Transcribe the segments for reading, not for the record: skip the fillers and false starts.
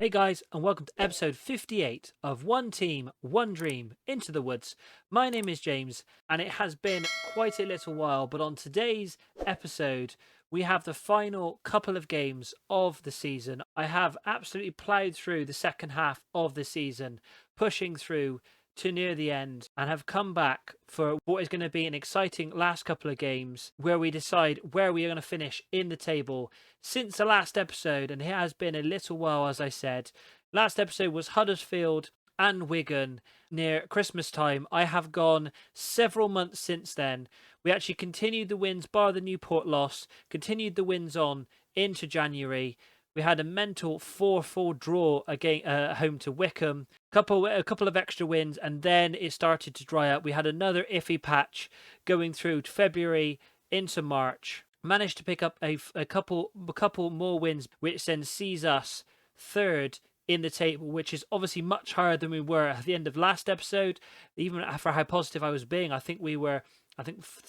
Hey guys, and welcome to episode 58 of One Team, One Dream, Into the Woods. My name is James, and it has been quite a little while, but on today's episode, we have the final couple of games of the season. I have absolutely ploughed through the second half of the season, pushing through to near the end, and have come back for what is going to be an exciting last couple of games where we decide where we are going to finish in the table. Since the last episode, and it has been a little while, as I said, last episode was Huddersfield and Wigan near Christmas time. I have gone several months since then. We actually continued the wins, bar the Newport loss, continued the wins on into January. We had a mental 4-4 draw again, home to Wycombe. A couple of extra wins, and then it started to dry up. We had another iffy patch going through to February into March. Managed to pick up a couple more wins, which then sees us third in the table, which is obviously much higher than we were at the end of last episode. Even for how positive I was being, I think we were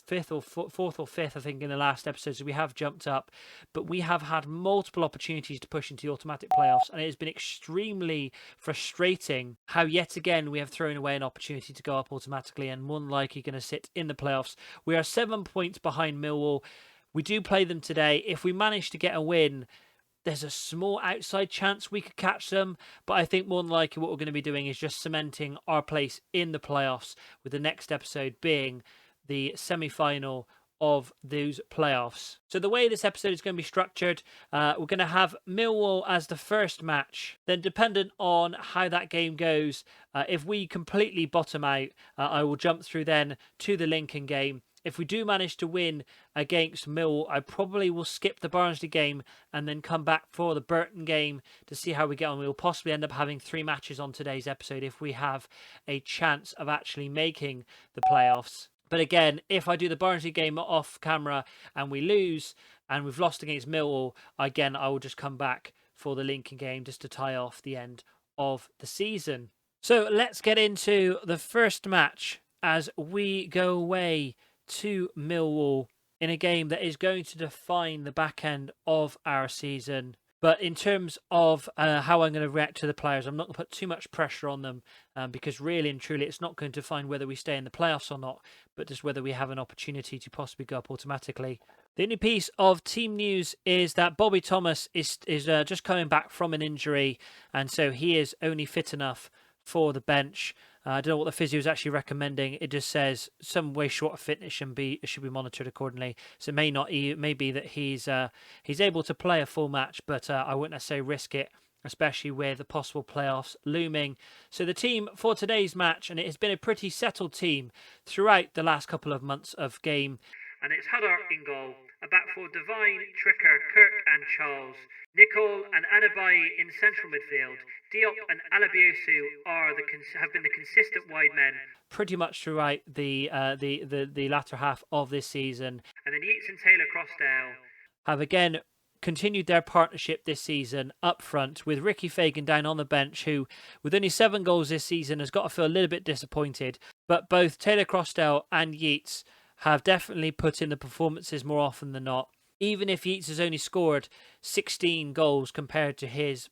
fifth or fourth or fifth, I think, in the last episode. So we have jumped up, but we have had multiple opportunities to push into the automatic playoffs, and it has been extremely frustrating how yet again we have thrown away an opportunity to go up automatically and more than likely going to sit in the playoffs. We are 7 points behind Millwall. We do play them today. If we manage to get a win, there's a small outside chance we could catch them, but I think more than likely what we're going to be doing is just cementing our place in the playoffs, with the next episode being the semi-final of those playoffs. So the way this episode is going to be structured, we're going to have Millwall as the first match. Then dependent on how that game goes, if we completely bottom out, I will jump through then to the Lincoln game. If we do manage to win against Millwall, I probably will skip the Barnsley game and then come back for the Burton game to see how we get on. We will possibly end up having 3 matches on today's episode if we have a chance of actually making the playoffs. But again, if I do the Barnsley game off camera and we lose and we've lost against Millwall, again, I will just come back for the Lincoln game just to tie off the end of the season. So let's get into the first match as we go away to Millwall in a game that is going to define the back end of our season. But in terms of how I'm going to react to the players, I'm not going to put too much pressure on them because really and truly it's not going to define whether we stay in the playoffs or not, but just whether we have an opportunity to possibly go up automatically. The only piece of team news is that Bobby Thomas is just coming back from an injury, and so he is only fit enough for the bench. I don't know what the physio is actually recommending. It just says some way short of fitness should be monitored accordingly. So it may be that he's able to play a full match, but I wouldn't necessarily risk it, especially with the possible playoffs looming. So the team for today's match, and it has been a pretty settled team throughout the last couple of months of game. And it's Huddart in goal, a back four Devine, Tricker, Kirk and Charles. Nicol and Anabai in central midfield. Diop and Alabiosu have been the consistent wide men pretty much throughout the latter half of this season. And then Yeats and Taylor Crossdale have again continued their partnership this season up front, with Ricky Fagan down on the bench, who with only 7 goals this season has got to feel a little bit disappointed. But both Taylor Crossdale and Yeats have definitely put in the performances more often than not. Even if Yeats has only scored 16 goals compared to his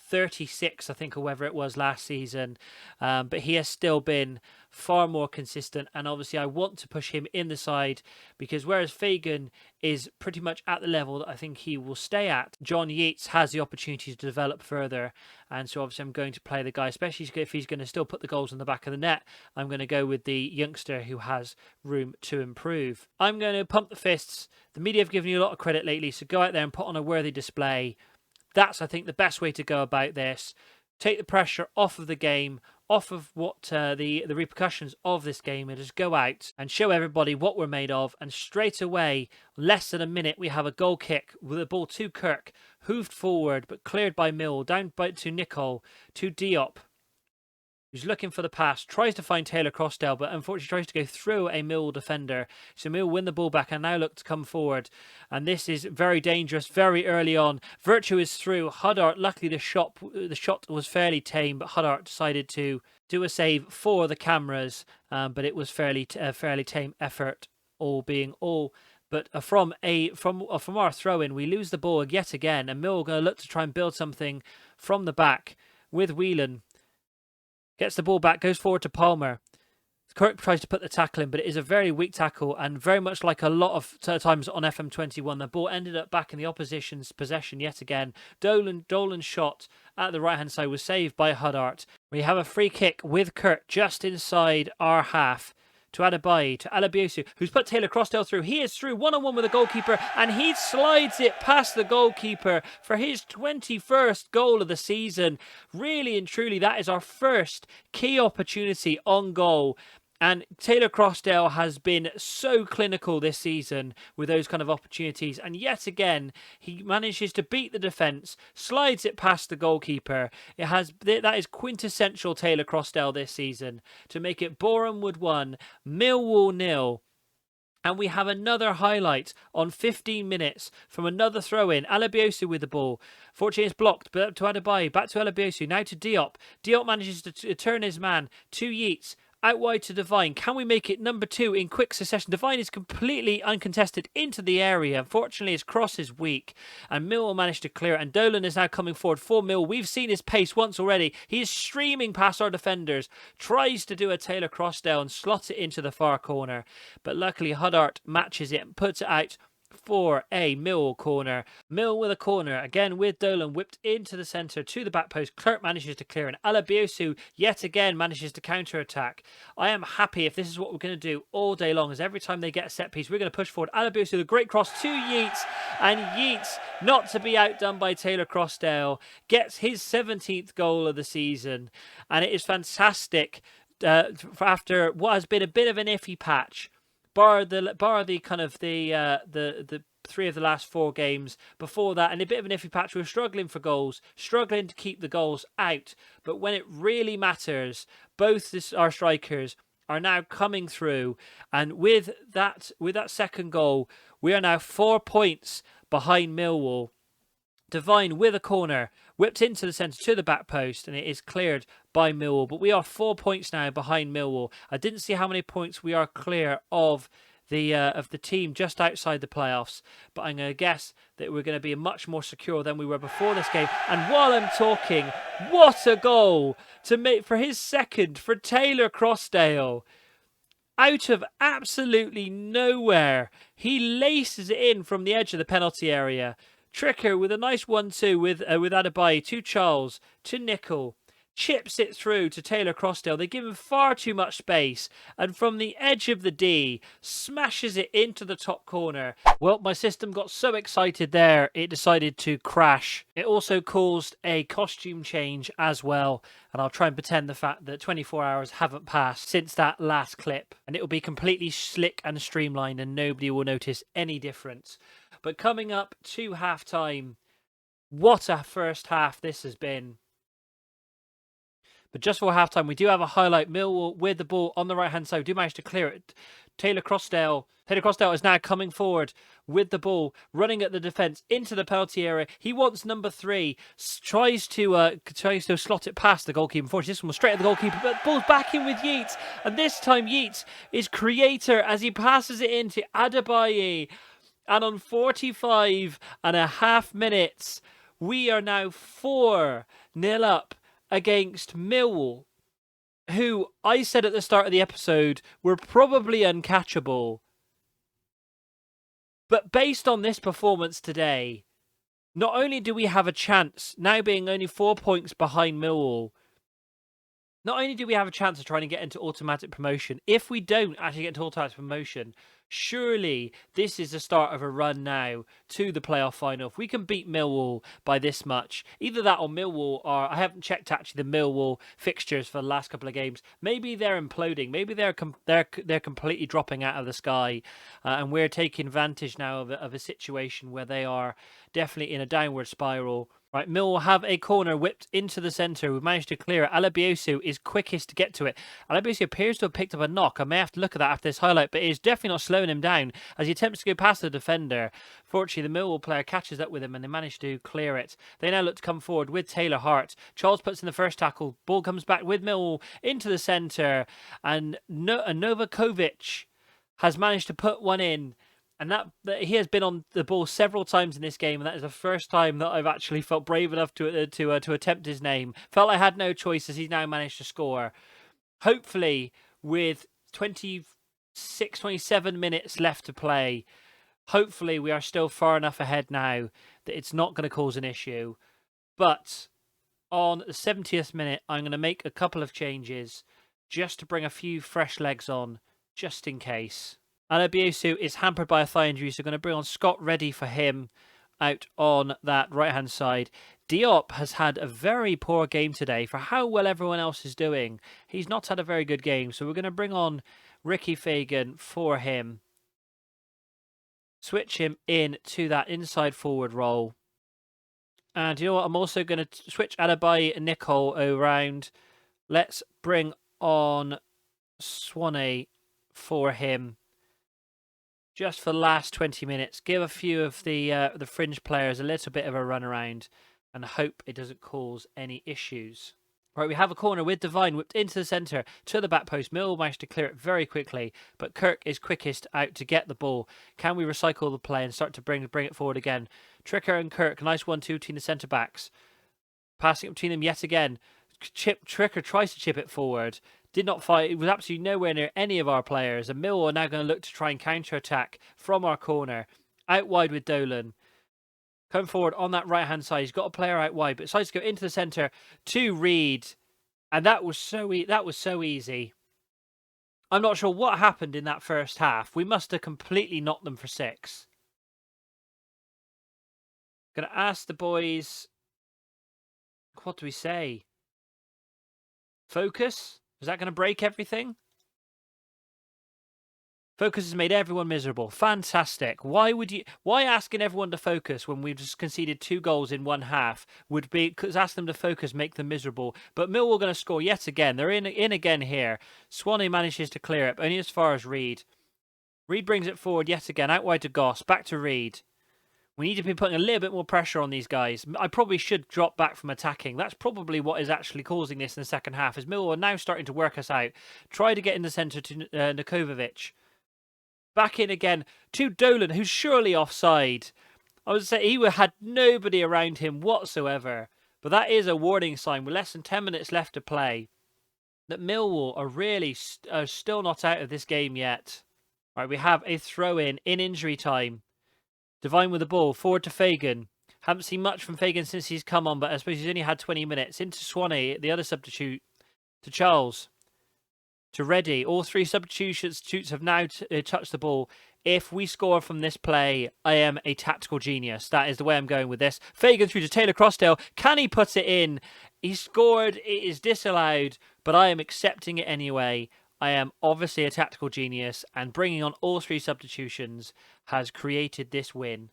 36, I think, or whatever it was last season, but he has still been far more consistent, and obviously I want to push him in the side, because whereas Fagan is pretty much at the level that I think he will stay at, John Yeats has the opportunity to develop further, and so obviously I'm going to play the guy, especially if he's going to still put the goals in the back of the net. I'm going to go with the youngster who has room to improve. I'm going to pump the fists. The media have given you a lot of credit lately, so go out there and put on a worthy display. That's, I think, the best way to go about this. Take the pressure off of the game, off of what the repercussions of this game, and just go out and show everybody what we're made of. And straight away, less than a minute, we have a goal kick with a ball to Kirk, hooved forward but cleared by Mill, down to Nicol, to Diop, who's looking for the pass, tries to find Taylor Crossdale, but unfortunately tries to go through a Mill defender. So Mill win the ball back and now look to come forward. And this is very dangerous very early on. Virtue is through. Huddart, luckily the shot was fairly tame, but Huddart decided to do a save for the cameras. But it was fairly tame effort, all But from our throw in, we lose the ball yet again, and Millwall going to look to try and build something from the back with Whelan. Gets the ball back, goes forward to Palmer. Kirk tries to put the tackle in, but it is a very weak tackle, and very much like a lot of times on FM21, the ball ended up back in the opposition's possession yet again. Dolan's shot at the right-hand side was saved by Huddart. We have a free kick with Kirk just inside our half to Adebayi, to Alabiosu, who's put Taylor Crossdale through. He is through one-on-one with the goalkeeper, and he slides it past the goalkeeper for his 21st goal of the season. Really and truly, that is our first key opportunity on goal. And Taylor Crossdale has been so clinical this season with those kind of opportunities. And yet again, he manages to beat the defence, slides it past the goalkeeper. That is quintessential Taylor Crossdale this season to make it Boreham 1, Millwall 0. And we have another highlight on 15 minutes from another throw-in. Alabiosu with the ball. Fortunately, it's blocked, but up to Adebayi, back to Alabiosu, now to Diop. Diop manages to turn his man to Yeats. Out wide to Devine. Can we make it number 2 in quick succession? Devine is completely uncontested into the area. Unfortunately, his cross is weak, and Millwall managed to clear it. And Dolan is now coming forward for Mill. We've seen his pace once already. He is streaming past our defenders. Tries to do a Taylor Crossdale and slots it into the far corner. But luckily, Huddart matches it and puts it out for a Mill corner. Mill with a corner, again with Dolan, whipped into the centre to the back post. Kirk manages to clear, and Alabiosu yet again manages to counter-attack. I am happy if this is what we're going to do all day long, as every time they get a set piece, we're going to push forward. Alabiosu, the great cross to Yeats, and Yeats, not to be outdone by Taylor Crossdale, gets his 17th goal of the season, and it is fantastic after what has been a bit of an iffy patch. Bar the kind of the 3 of the last 4 games before that, and a bit of an iffy patch. We were struggling for goals, struggling to keep the goals out. But when it really matters, both our strikers are now coming through, and with that second goal, we are now 4 points behind Millwall. Devine with a corner, whipped into the centre to the back post, and it is cleared by Millwall. But we are 4 points now behind Millwall. I didn't see how many points we are clear of the team just outside the playoffs, but I'm going to guess that we're going to be much more secure than we were before this game. And while I'm talking, what a goal to make for his second for Taylor Crossdale. Out of absolutely nowhere, he laces it in from the edge of the penalty area. Tricker with a nice 1-2 with Adebayi to Charles, to Nicol. Chips it through to Taylor Crossdale. They give him far too much space, and from the edge of the D, smashes it into the top corner. Well, my system got so excited there, it decided to crash. It also caused a costume change as well, and I'll try and pretend the fact that 24 hours haven't passed since that last clip, and it will be completely slick and streamlined, and nobody will notice any difference. But coming up to half-time, what a first half this has been. But just for half-time, we do have a highlight. Millwall with the ball on the right-hand side. We do manage to clear it. Taylor Crossdale is now coming forward with the ball, running at the defence into the penalty area. He wants number 3. Tries to slot it past the goalkeeper. Unfortunately, this one was straight at the goalkeeper, but ball's back in with Yeats. And this time, Yeats is creator as he passes it into Adebayi. And on 45.5 minutes, we are now 4-0 up against Millwall, who I said at the start of the episode were probably uncatchable. But based on this performance today, not only do we have a chance, now being only 4 points behind Millwall, not only do we have a chance of trying to get into automatic promotion, if we don't actually get into automatic promotion, surely this is the start of a run now to the playoff final. If we can beat Millwall by this much, either that or Millwall are... I haven't checked actually the Millwall fixtures for the last couple of games. Maybe they're imploding. Maybe they're completely dropping out of the sky, and we're taking advantage now of a situation where they are definitely in a downward spiral. Right, Millwall have a corner whipped into the centre. We've managed to clear it. Alabiosu is quickest to get to it. Alabiosu appears to have picked up a knock. I may have to look at that after this highlight, but it is definitely not slowing him down as he attempts to go past the defender. Fortunately, the Millwall player catches up with him and they manage to clear it. They now look to come forward with Taylor Hart. Charles puts in the first tackle. Ball comes back with Millwall into the centre, and Novakovic has managed to put one in. And that he has been on the ball several times in this game, and that is the first time that I've actually felt brave enough to attempt his name. Felt I had no choice as he's now managed to score. Hopefully, with 26, 27 minutes left to play, hopefully we are still far enough ahead now that it's not going to cause an issue. But on the 70th minute, I'm going to make a couple of changes just to bring a few fresh legs on, just in case. Alabiosu is hampered by a thigh injury, so going to bring on Scott Reddy for him out on that right-hand side. Diop has had a very poor game today for how well everyone else is doing. He's not had a very good game, so we're going to bring on Ricky Fagan for him. Switch him in to that inside forward role. And you know what? I'm also going to switch Alabai and Nicole around. Let's bring on Swanee for him. Just for the last 20 minutes, give a few of the fringe players a little bit of a run around and hope it doesn't cause any issues. Right, we have a corner with Devine whipped into the centre to the back post. Millwall managed to clear it very quickly, but Kirk is quickest out to get the ball. Can we recycle the play and start to bring it forward again? Tricker and Kirk, nice 1-2 between the centre backs. Passing it between them yet again. Tricker tries to chip it forward. Did not fight. It was absolutely nowhere near any of our players. And Millwall are now going to look to try and counter-attack from our corner. Out wide with Dolan. Come forward on that right-hand side. He's got a player out wide, but decides to go into the centre to Reed. And that was so easy. I'm not sure what happened in that first half. We must have completely knocked them for 6. Going to ask the boys, what do we say? Focus? Is that going to break everything? Focus has made everyone miserable. Fantastic. Why asking everyone to focus when we've just conceded 2 goals in one half would be, because ask them to focus, make them miserable. But Millwall going to score yet again. They're in again here. Swanee manages to clear it, only as far as Reed. Reed brings it forward yet again, out wide to Goss, back to Reed. We need to be putting a little bit more pressure on these guys. I probably should drop back from attacking. That's probably what is actually causing this in the second half, as Millwall are now starting to work us out. Try to get in the centre to Nikovic. Back in again to Dolan, who's surely offside. I would say he had nobody around him whatsoever. But that is a warning sign with less than 10 minutes left to play, that Millwall are really still not out of this game yet. Right, we have a throw-in injury time. Devine with the ball, forward to Fagan. Haven't seen much from Fagan since he's come on, but I suppose he's only had 20 minutes. Into Swanee, the other substitute, to Charles, to Reddy. All 3 substitutes have now touched the ball. If we score from this play, I am a tactical genius. That is the way I'm going with this. Fagan through to Taylor Crossdale. Can he put it in? He scored. It is disallowed, but I am accepting it anyway. I am obviously a tactical genius, and bringing on all 3 substitutions has created this win.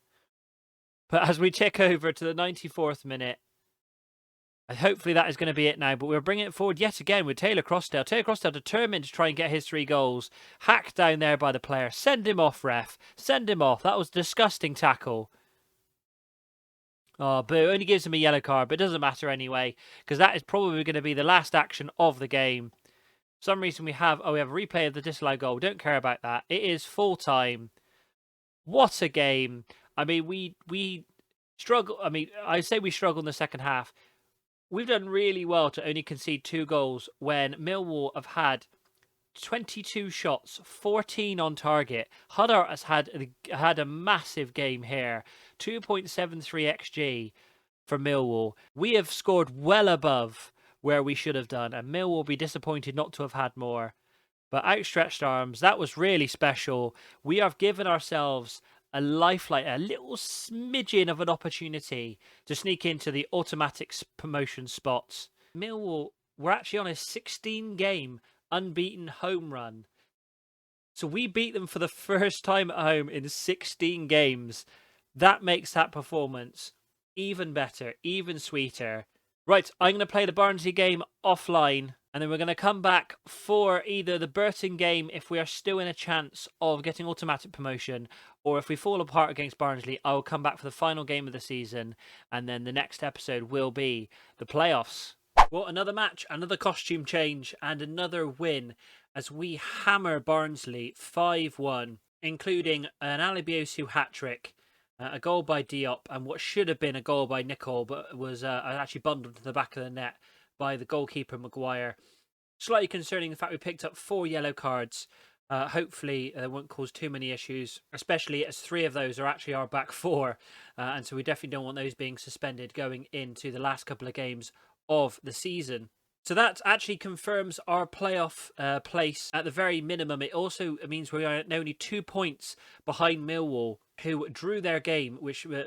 But as we check over to the 94th minute, hopefully that is going to be it now, but we're bringing it forward yet again with Taylor Crossdale. Taylor Crossdale determined to try and get his 3 goals. Hacked down there by the player. Send him off, ref. Send him off. That was a disgusting tackle. Oh, boo. Only gives him a yellow card, but it doesn't matter anyway, because that is probably going to be the last action of the game. For some reason we have a replay of the disallowed goal. We don't care about that. It is full time. What a game. I mean, we struggle. I mean, I say we struggle in the second half. We've done really well to only concede 2 goals when Millwall have had 22 shots, 14 on target. Huddart has had a massive game here. 2.73 XG for Millwall. We have scored well above where we should have done, and Millwall will be disappointed not to have had more. But outstretched arms, that was really special. We have given ourselves a lifeline, a little smidgen of an opportunity to sneak into the automatic promotion spots. Millwall were actually on a 16-game unbeaten home run. So we beat them for the first time at home in 16 games. That makes that performance even better, even sweeter. Right, I'm going to play the Barnsley game offline, and then we're going to come back for either the Burton game if we are still in a chance of getting automatic promotion, or if we fall apart against Barnsley, I will come back for the final game of the season, and then the next episode will be the playoffs. Well, another match, another costume change, and another win as we hammer Barnsley 5-1. including an Alibiosu hat-trick, a goal by Diop, and what should have been a goal by Nicol, but was actually bundled to the back of the net by the goalkeeper, Maguire. Slightly concerning the fact we picked up 4 yellow cards. Hopefully, it won't cause too many issues, especially as 3 of those are actually our back 4. And so we definitely don't want those being suspended going into the last couple of games of the season. So that actually confirms our playoff place at the very minimum. It also means we are only 2 points behind Millwall, who drew their game,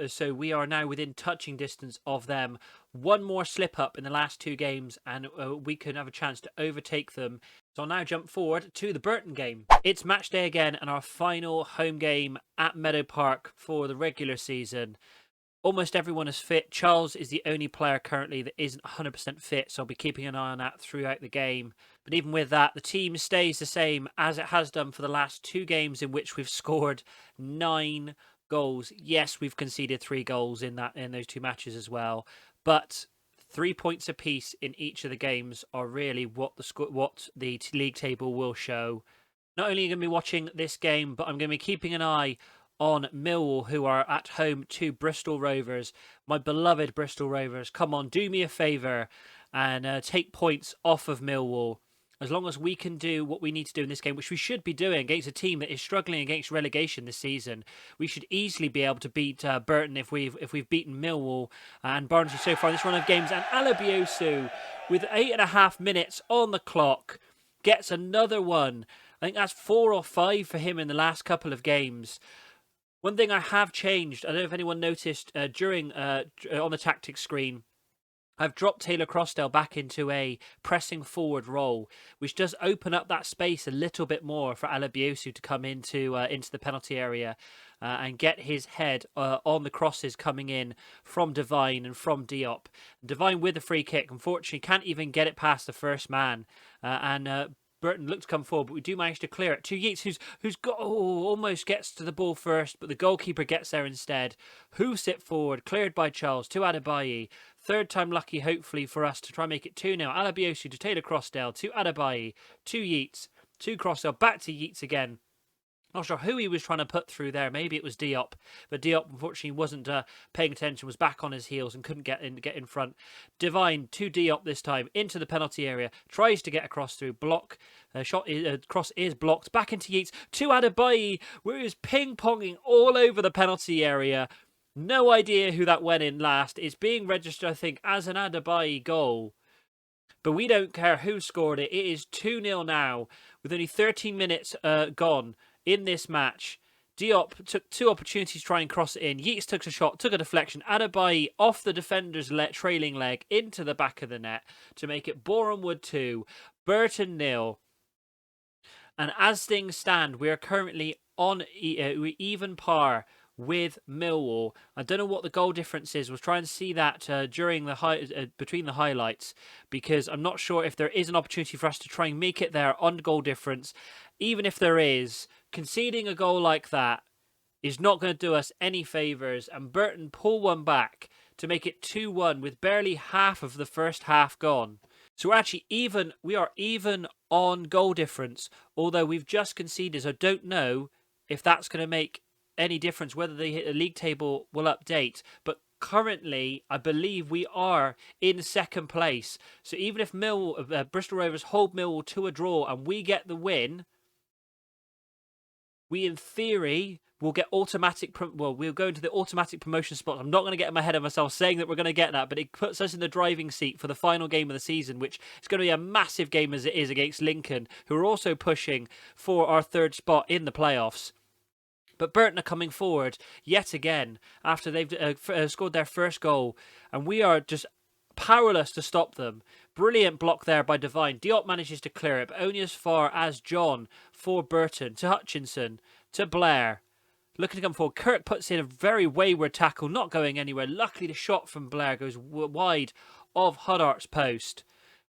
so we are now within touching distance of them. One more slip up in the last 2 games and we can have a chance to overtake them. So I'll now jump forward to the Burton game. It's match day again and our final home game at Meadow Park for the regular season. Almost everyone is fit. Charles is the only player currently that isn't 100% fit, so I'll be keeping an eye on that throughout the game. But even with that, the team stays the same as it has done for the last 2 games in which we've scored 9 goals. Yes, we've conceded 3 goals in those 2 matches as well, but 3 points apiece in each of the games are really what the league table will show. Not only are you going to be watching this game, but I'm going to be keeping an eye on Millwall, who are at home to Bristol Rovers. My beloved Bristol Rovers, come on, do me a favour and take points off of Millwall. As long as we can do what we need to do in this game, which we should be doing against a team that is struggling against relegation this season, we should easily be able to beat Burton if we've beaten Millwall and Barnsley so far in this run of games. And Alibiosu, with 8.5 minutes on the clock, gets another one. I think that's 4 or 5 for him in the last couple of games. One thing I have changed, I don't know if anyone noticed during on the tactics screen, I've dropped Taylor Crossdale back into a pressing forward role, which does open up that space a little bit more for Alibiosu to come into the penalty area and get his head on the crosses coming in from Devine and from Diop. Devine with the free kick, unfortunately, can't even get it past the first man, and Burton looked to come forward, but we do manage to clear it to Yeats, who's got almost gets to the ball first, but the goalkeeper gets there instead. Hoofs it forward, cleared by Charles to Adebayi. 3rd time lucky, hopefully, for us to try and make it 2-0. Alibiosu to Taylor Crossdale, to Adebayi, to Yeats, to Crossdale, back to Yeats again. Not sure who he was trying to put through there. Maybe it was Diop, but Diop unfortunately wasn't paying attention, was back on his heels and couldn't get in front. Devine to Diop this time into the penalty area, tries to get across through, cross is blocked, back into Yeats to Adebayi, where he was ping-ponging all over the penalty area. No idea who that went in last. It's being registered, I think, as an Adebayi goal. But we don't care who scored it. It is 2-0 now, with only 13 minutes gone in this match. Diop took 2 opportunities to try and cross it in. Yeats took a shot, took a deflection. Adebayi off the defender's trailing leg into the back of the net to make it Boreham 2, Burton 0. And as things stand, we are currently on even par with Millwall. I don't know what the goal difference is. We'll try and see that during the between the highlights, because I'm not sure if there is an opportunity for us to try and make it there on goal difference. Even if there is, conceding a goal like that is not going to do us any favours, and Burton pull one back to make it 2-1 with barely half of the first half gone. So we're actually even. We are even on goal difference, although we've just conceded. So I don't know if that's going to make any difference, whether the league table will update. But currently, I believe we are in 2nd place. So even if Bristol Rovers hold Millwall to a draw and we get the win, we in theory will get we'll go into the automatic promotion spot. I'm not going to get in my head of myself saying that we're going to get that, but it puts us in the driving seat for the final game of the season, which is going to be a massive game as it is against Lincoln, who are also pushing for our 3rd spot in the playoffs. But Burton are coming forward yet again after they've scored their first goal, and we are just powerless to stop them. Brilliant block there by Devine. Diop manages to clear it, but only as far as John for Burton, to Hutchinson, to Blair. Looking to come forward. Kirk puts in a very wayward tackle, not going anywhere. Luckily, the shot from Blair goes wide of Huddart's post.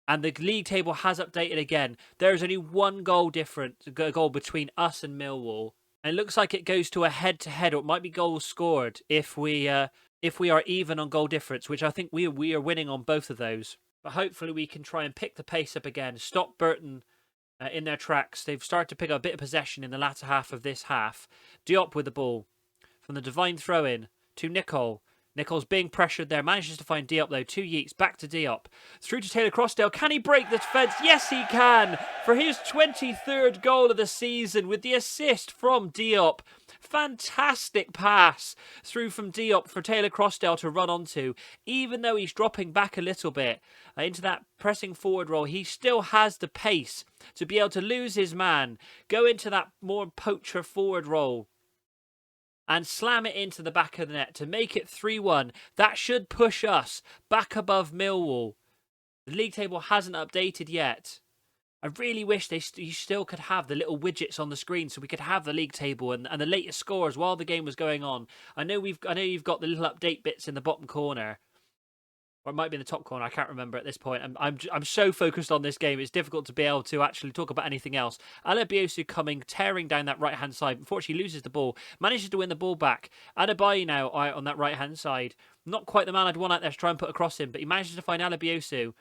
And the league table has updated again. There is only 1 goal between us and Millwall. And it looks like it goes to a head-to-head, or it might be goals scored if we are even on goal difference, which I think we are winning on both of those. But hopefully we can try and pick the pace up again, stop Burton in their tracks. They've started to pick up a bit of possession in the latter half of this half. Diop with the ball from the Divine throw-in to Nicole. Nichols being pressured there, manages to find Diop though, to Yeats, back to Diop, through to Taylor Crossdale. Can he break the defence? Yes he can, for his 23rd goal of the season with the assist from Diop. Fantastic pass through from Diop for Taylor Crossdale to run onto. Even though he's dropping back a little bit into that pressing forward role, he still has the pace to be able to lose his man, go into that more poacher forward role, and slam it into the back of the net to make it 3-1. That should push us back above Millwall. The league table hasn't updated yet. I really wish you still could have the little widgets on the screen so we could have the league table and the latest scores while the game was going on. I know you've got the little update bits in the bottom corner. Or it might be in the top corner, I can't remember at this point. I'm so focused on this game, it's difficult to be able to actually talk about anything else. Alebiosu coming, tearing down that right-hand side. Unfortunately, loses the ball, manages to win the ball back. Adebayo now out on that right-hand side. Not quite the man I'd want out there to try and put across him, but he manages to find Alebiosu.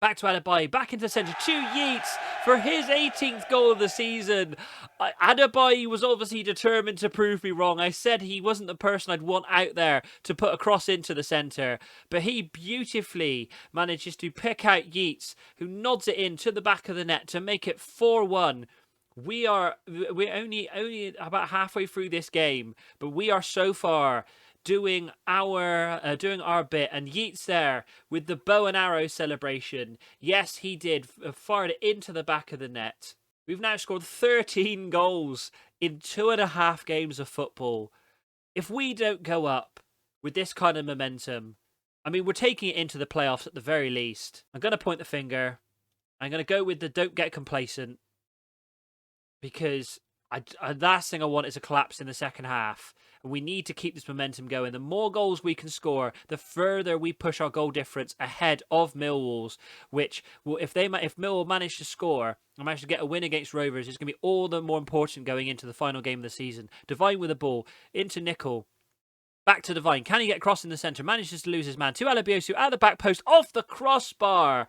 Back to Adebayo, back into the centre to Yeats for his 18th goal of the season. Adebayo was obviously determined to prove me wrong. I said he wasn't the person I'd want out there to put a cross into the centre, but he beautifully manages to pick out Yeats, who nods it in to the back of the net to make it 4-1. We're only about halfway through this game, but we are so far doing our bit, and Yeats there with the bow and arrow celebration. Yes, he did. Fired it into the back of the net. We've now scored 13 goals in 2.5 games of football. If we don't go up with this kind of momentum, I mean, we're taking it into the playoffs at the very least. I'm going to point the finger. I'm going to go with the don't get complacent, because last thing I want is a collapse in the second half. We need to keep this momentum going. The more goals we can score, the further we push our goal difference ahead of Millwall's, which will, if Millwall manage to score and manage to get a win against Rovers, it's going to be all the more important going into the final game of the season. Divine with the ball into Nickel. Back to Divine. Can he get across in the centre? Manages to lose his man. To Alebiosu at the back post, off the crossbar.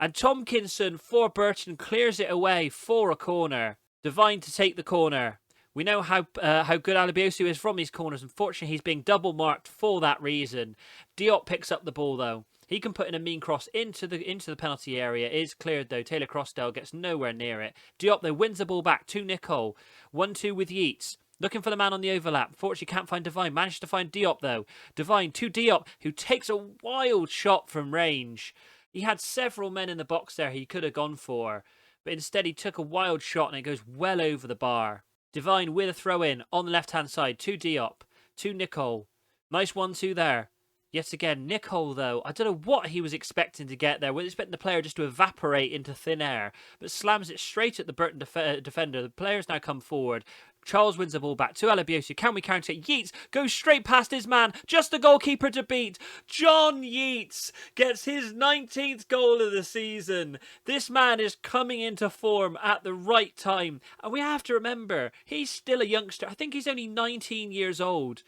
And Tomkinson for Burton clears it away for a corner. Divine to take the corner. We know how good Alebiosu is from these corners. Unfortunately, he's being double marked for that reason. Diop picks up the ball though. He can put in a mean cross into the penalty area. It is cleared though. Taylor Crossdale gets nowhere near it. Diop though wins the ball back to Nicole. 1-2 with Yeats. Looking for the man on the overlap. Unfortunately, can't find Divine. Managed to find Diop though. Divine to Diop, who takes a wild shot from range. He had several men in the box there he could have gone for, but instead he took a wild shot and it goes well over the bar. Divine with a throw-in on the left-hand side to Diop, to Nicole. Nice 1-2 there. Yet again, Nicole, though, I don't know what he was expecting to get there. We're expecting the player just to evaporate into thin air, but slams it straight at the Burton defender. The players now come forward. Charles wins the ball back to Alebiosu. Can we counter it? Yeats goes straight past his man. Just the goalkeeper to beat. John Yeats gets his 19th goal of the season. This man is coming into form at the right time. And we have to remember, he's still a youngster. I think he's only 19 years old.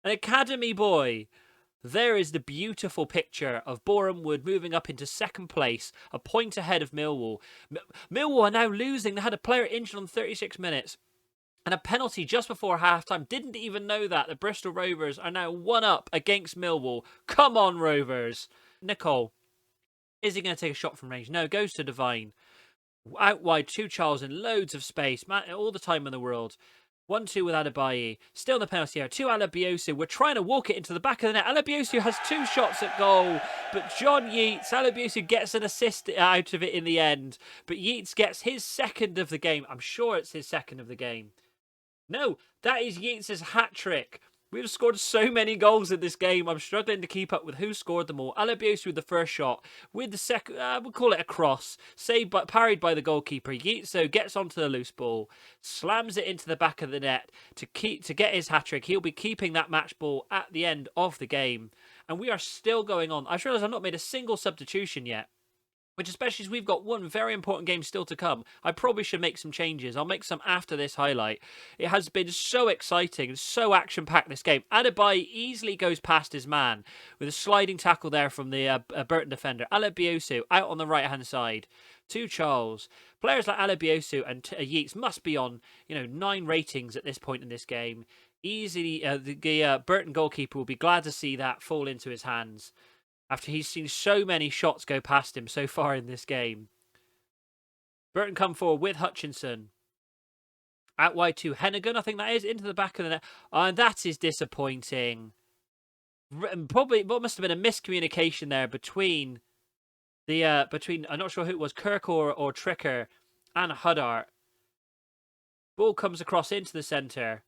An academy boy. There is the beautiful picture of Boreham Wood moving up into second place, a point ahead of Millwall. Millwall are now losing. They had a player injured on 36 minutes. And a penalty just before half-time. Didn't even know that. The Bristol Rovers are now 1-up against Millwall. Come on, Rovers. Nicole. Is he going to take a shot from range? No, goes to Divine. Out wide to Charles in loads of space. Man, all the time in the world. 1-2 with Adebayo. Still in the penalty area. To Alebiosu. We're trying to walk it into the back of the net. Alebiosu has 2 shots at goal. But John Yeats, Alebiosu gets an assist out of it in the end. But Yeats gets his second of the game. I'm sure it's his second of the game. No, that is Yeats' hat-trick. We've scored so many goals in this game. I'm struggling to keep up with who scored them all. Alebiosu with the first shot. With the second, we'll call it a cross. Parried by the goalkeeper. Yeats, though, gets onto the loose ball. Slams it into the back of the net to get his hat-trick. He'll be keeping that match ball at the end of the game. And we are still going on. I realised I've not made a single substitution yet. which, especially as we've got one very important game still to come, I probably should make some changes. I'll make some after this highlight. It has been so exciting and so action-packed, this game. Adebayo easily goes past his man with a sliding tackle there from the Burton defender. Alebiosu out on the right-hand side to Charles. Players like Alebiosu and Yeats must be on 9 ratings at this point in this game. Easily, the Burton goalkeeper will be glad to see that fall into his hands after he's seen so many shots go past him so far in this game. Burton come forward with Hutchinson. Out wide to Hennigan, I think that is, into the back of the net. And that is disappointing. Probably what must have been a miscommunication there between I'm not sure who it was, Kirk or Tricker and Huddart. Ball comes across into the centre.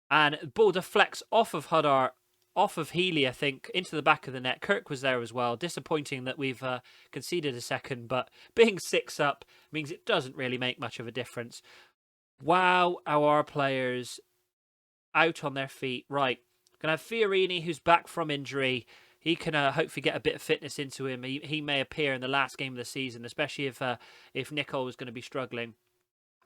And ball deflects off of Huddart, off of Healy, I think, into the back of the net. Kirk was there as well. Disappointing that we've conceded a second, but being 6 up means it doesn't really make much of a difference. Wow, our players out on their feet. Right, gonna have Fiorini, who's back from injury. He can hopefully get a bit of fitness into him. He may appear in the last game of the season, especially if Nicole is going to be struggling.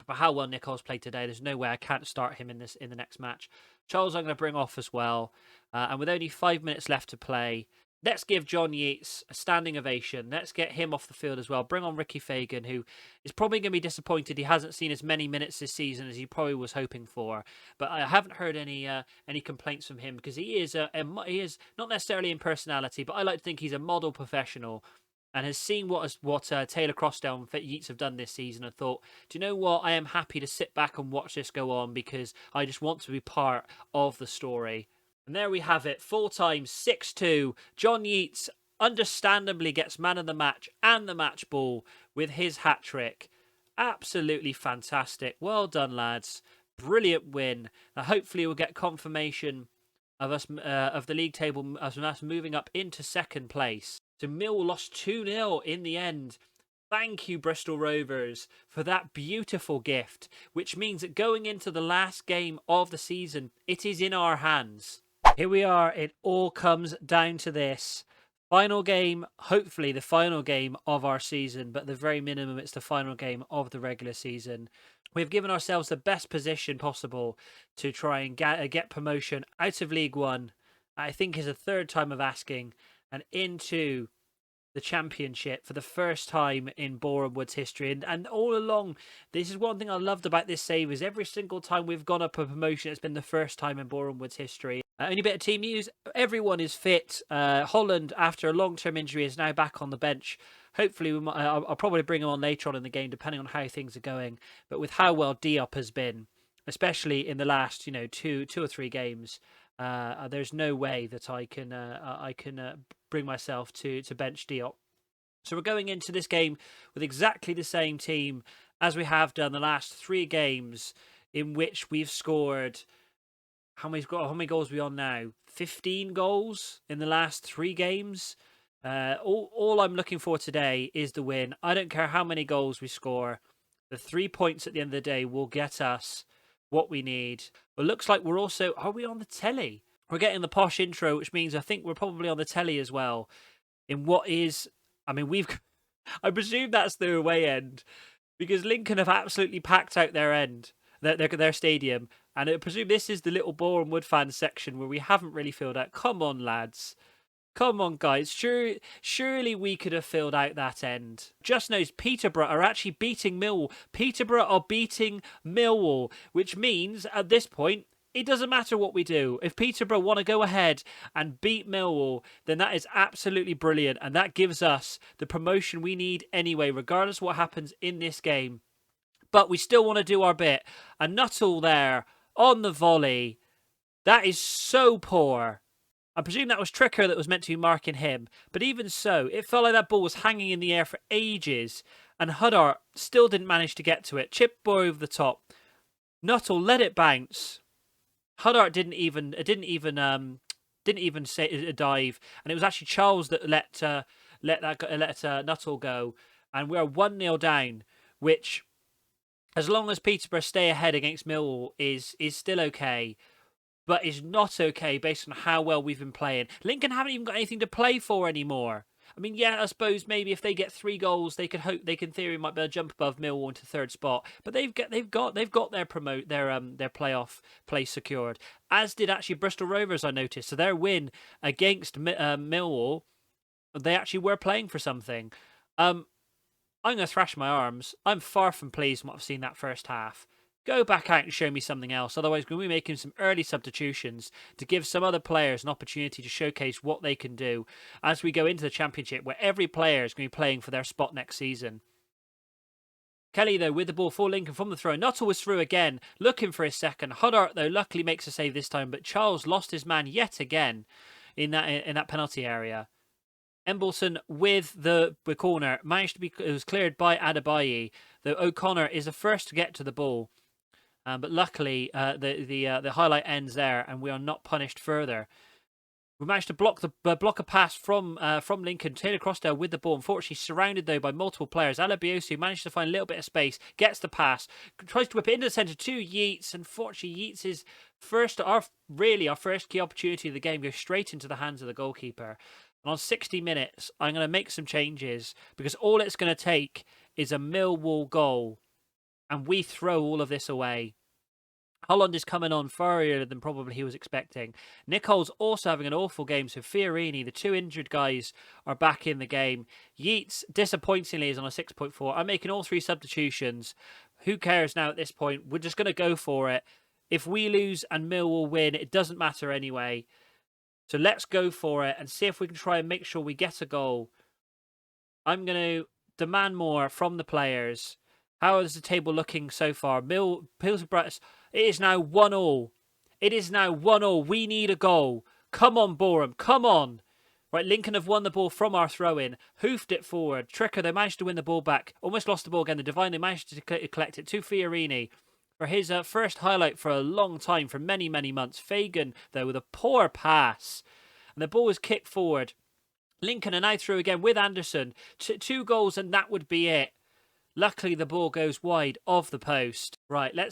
But how well Nicole's played today, there's no way I can't start him in the next match. Charles I'm going to bring off as well. And with only 5 minutes left to play, let's give John Yeats a standing ovation. Let's get him off the field as well. Bring on Ricky Fagan, who is probably going to be disappointed he hasn't seen as many minutes this season as he probably was hoping for. But I haven't heard any complaints from him, because he is not necessarily in personality, but I like to think he's a model professional. And has seen what Taylor Crossdale and Yeats have done this season and thought, do you know what? I am happy to sit back and watch this go on because I just want to be part of the story. And there we have it. Full time, 6-2. John Yeats understandably gets man of the match and the match ball with his hat-trick. Absolutely fantastic. Well done, lads. Brilliant win. Now, hopefully we'll get confirmation of us of the league table, of us moving up into second place. So Millwall lost 2-0 in the end. Thank you, Bristol Rovers, for that beautiful gift, which means that going into the last game of the season, it is in our hands. Here we are. It all comes down to this. Final game, hopefully the final game of our season, but at the very minimum, it's the final game of the regular season. We've given ourselves the best position possible to try and get promotion out of League One. I think is the third time of asking, and into the Championship for the first time in Boreham Wood's history. And all along, this is one thing I loved about this save, is every single time we've gone up a promotion, it's been the first time in Boreham Wood's history. Only bit of team news, everyone is fit. Holland, after a long-term injury, is now back on the bench. Hopefully, I'll probably bring him on later on in the game, depending on how things are going. But with how well Diop has been, especially in the last, two or three games, there's no way that I can bring myself to bench Diop. So we're going into this game with exactly the same team as we have done the last 3 games, in which we've scored. How many goals are we on now? 15 goals in the last 3 games. All I'm looking for today is the win. I don't care how many goals we score. The 3 points at the end of the day will get us what we need. But looks like we're also... Are we on the telly? We're getting the posh intro, which means I think we're probably on the telly as well. In what is... I mean, I presume that's the away end, because Lincoln have absolutely packed out their end, their stadium. And I presume this is the little Boreham Wood fan section where we haven't really filled out. Come on, lads. Come on, guys. Surely we could have filled out that end. Just knows Peterborough are actually beating Millwall. Peterborough are beating Millwall, which means at this point, it doesn't matter what we do. If Peterborough want to go ahead and beat Millwall, then that is absolutely brilliant. And that gives us the promotion we need anyway, regardless of what happens in this game. But we still want to do our bit. And Nuttall there on the volley. That is so poor. I presume that was Tricker that was meant to be marking him. But even so, it felt like that ball was hanging in the air for ages. And Huddart still didn't manage to get to it. Chip ball over the top. Nuttall let it bounce. Huddart didn't even say a dive, and it was actually Charles that let Nuttall go, and we are 1-0 down. Which, as long as Peterborough stay ahead against Millwall, is still okay, but is not okay based on how well we've been playing. Lincoln haven't even got anything to play for anymore. I mean, yeah, I suppose maybe if they get 3 goals, they could hope in theory might be able to jump above Millwall into third spot. But they've got their their playoff place secured, as did actually Bristol Rovers. I noticed. So their win against Millwall, they actually were playing for something. I'm going to thrash my arms. I'm far from pleased with what I've seen that first half. Go back out and show me something else. Otherwise, we're going to be making some early substitutions to give some other players an opportunity to showcase what they can do as we go into the Championship, where every player is going to be playing for their spot next season. Kelly, though, with the ball for Lincoln from the throw. Nuttall was through again, looking for his second. Huddart, though, luckily makes a save this time, but Charles lost his man yet again in that penalty area. Embleton with the corner managed to be. It was cleared by Adebayi, though O'Connor is the first to get to the ball. But luckily, the highlight ends there, and we are not punished further. We managed to block a pass from Lincoln. Taylor Crossdale with the ball, unfortunately surrounded though by multiple players. Alabiosu managed to find a little bit of space, gets the pass, tries to whip it into the centre to Yeats. Unfortunately, Yeats' our first key opportunity of the game goes straight into the hands of the goalkeeper. And on 60 minutes, I'm going to make some changes because all it's going to take is a Millwall goal, and we throw all of this away. Holland is coming on far earlier than probably he was expecting. Nichols also having an awful game. So Fiorini, the 2 injured guys, are back in the game. Yeats, disappointingly, is on a 6.4. I'm making all 3 substitutions. Who cares now at this point? We're just going to go for it. If we lose and Millwall win, it doesn't matter anyway. So let's go for it and see if we can try and make sure we get a goal. I'm going to demand more from the players. How is the table looking so far? Pillsborough, it is now 1-1. It is now 1-1. We need a goal. Come on, Boreham. Come on. Right, Lincoln have won the ball from our throw-in. Hoofed it forward. Tricker, they managed to win the ball back. Almost lost the ball again. The Divine, they managed to collect it to Fiorini for his first highlight for a long time, for many, many months. Fagan, though, with a poor pass. And the ball was kicked forward. Lincoln are now through again with Anderson. 2 goals and that would be it. Luckily, the ball goes wide of the post. Right, I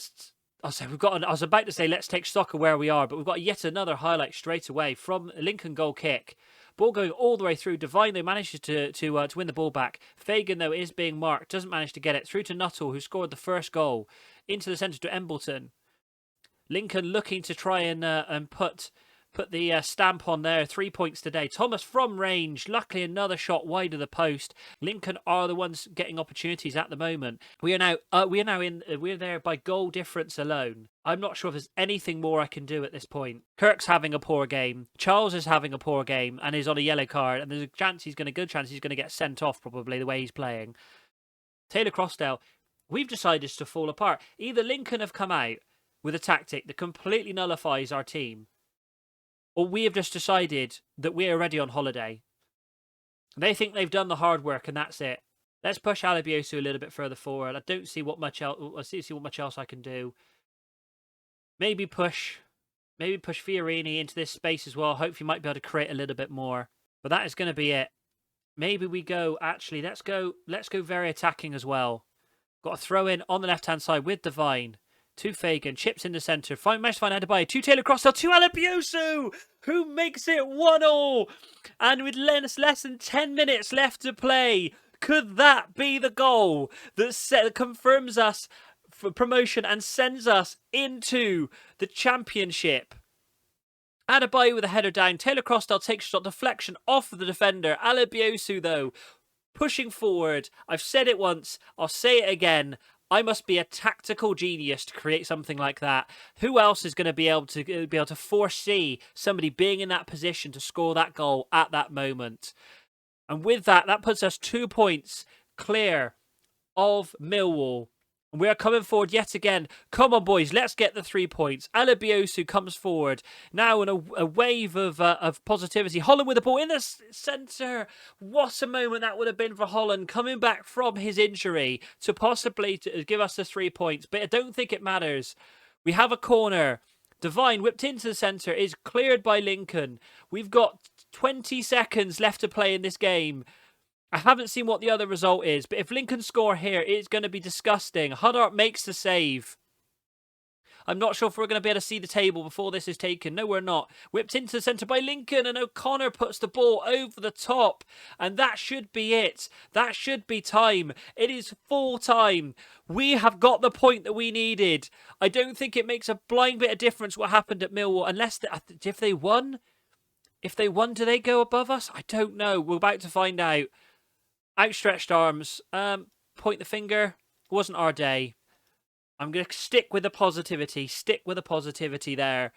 was about to say let's take stock of where we are, but we've got yet another highlight straight away from a Lincoln goal kick. Ball going all the way through. Divine, though, manages to win the ball back. Fagan, though, is being marked. Doesn't manage to get it. Through to Nuttall, who scored the first goal. Into the centre to Embleton. Lincoln looking to try and put the stamp on there. 3 points today. Thomas from range. Luckily, another shot wide of the post. Lincoln are the ones getting opportunities at the moment. We are there by goal difference alone. I'm not sure if there's anything more I can do at this point. Kirk's having a poor game. Charles is having a poor game and is on a yellow card. And there's a good chance he's going to get sent off probably the way he's playing. Taylor Crossdale, we've decided to fall apart. Either Lincoln have come out with a tactic that completely nullifies our team, or we have just decided that we are already on holiday. They think they've done the hard work and that's it. Let's push Alabiosu a little bit further forward. I don't see what much else. I see what much else I can do. Maybe push Fiorini into this space as well. Hopefully, might be able to create a little bit more. But that is going to be it. Maybe we go. Actually, let's go very attacking as well. Got a throw in on the left hand side with Divine. To Fagan, chips in the centre. Managed to find Adebayo. To Taylor Crossdale. To Alabiosu, who makes it 1-1. And with less than 10 minutes left to play, could that be the goal that confirms us for promotion and sends us into the Championship? Adebayo with a header down. Taylor Crossdale takes a shot, deflection off the defender. Alabiosu, though, pushing forward. I've said it once. I'll say it again. I must be a tactical genius to create something like that. Who else is going to be able to foresee somebody being in that position to score that goal at that moment? And with that puts us 2 points clear of Millwall. And we are coming forward yet again. Come on, boys, let's get the 3 points. Alabiosu comes forward. Now in a wave of positivity. Holland with the ball in the centre. What a moment that would have been for Holland, coming back from his injury to possibly give us the 3 points. But I don't think it matters. We have a corner. Divine whipped into the centre, is cleared by Lincoln. We've got 20 seconds left to play in this game. I haven't seen what the other result is, but if Lincoln score here, it's going to be disgusting. Huddart makes the save. I'm not sure if we're going to be able to see the table before this is taken. No, we're not. Whipped into the centre by Lincoln, and O'Connor puts the ball over the top. And that should be it. That should be time. It is full time. We have got the point that we needed. I don't think it makes a blind bit of difference what happened at Millwall, unless if they won. If they won, do they go above us? I don't know. We're about to find out. Outstretched arms. Point the finger. Wasn't our day. I'm going to stick with the positivity. Stick with the positivity there.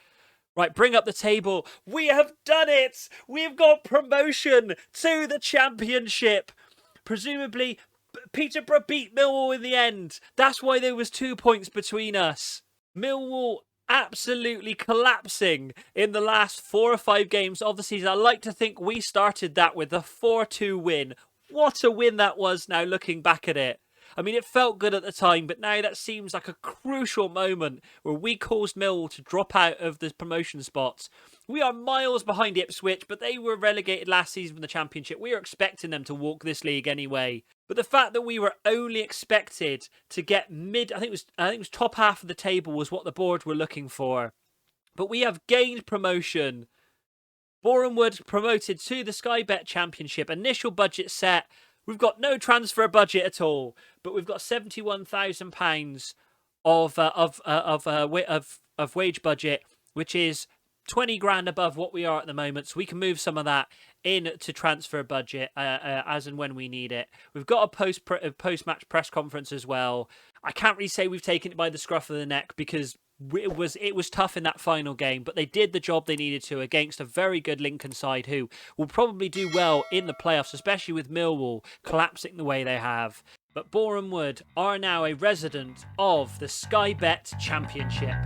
Right, bring up the table. We have done it. We've got promotion to the Championship. Presumably, Peterborough beat Millwall in the end. That's why there was 2 points between us. Millwall absolutely collapsing in the last 4 or 5 games of the season. I like to think we started that with a 4-2 win. What a win that was now looking back at it. I mean, it felt good at the time, but now that seems like a crucial moment where we caused Millwall to drop out of the promotion spots. We are miles behind Ipswich, but they were relegated last season from the Championship. We are expecting them to walk this league anyway. But the fact that we were only expected to get I think it was top half of the table was what the board were looking for. But we have gained promotion. Boreham promoted to the Sky Bet Championship. Initial budget set. We've got no transfer budget at all, but we've got £71,000 of wage budget, which is 20 grand above what we are at the moment. So we can move some of that in to transfer budget as and when we need it. We've got a post-match press conference as well. I can't really say we've taken it by the scruff of the neck because it was tough in that final game, but they did the job they needed to against a very good Lincoln side who will probably do well in the playoffs, especially with Millwall collapsing the way they have. But Boreham Wood are now a resident of the Sky Bet Championship.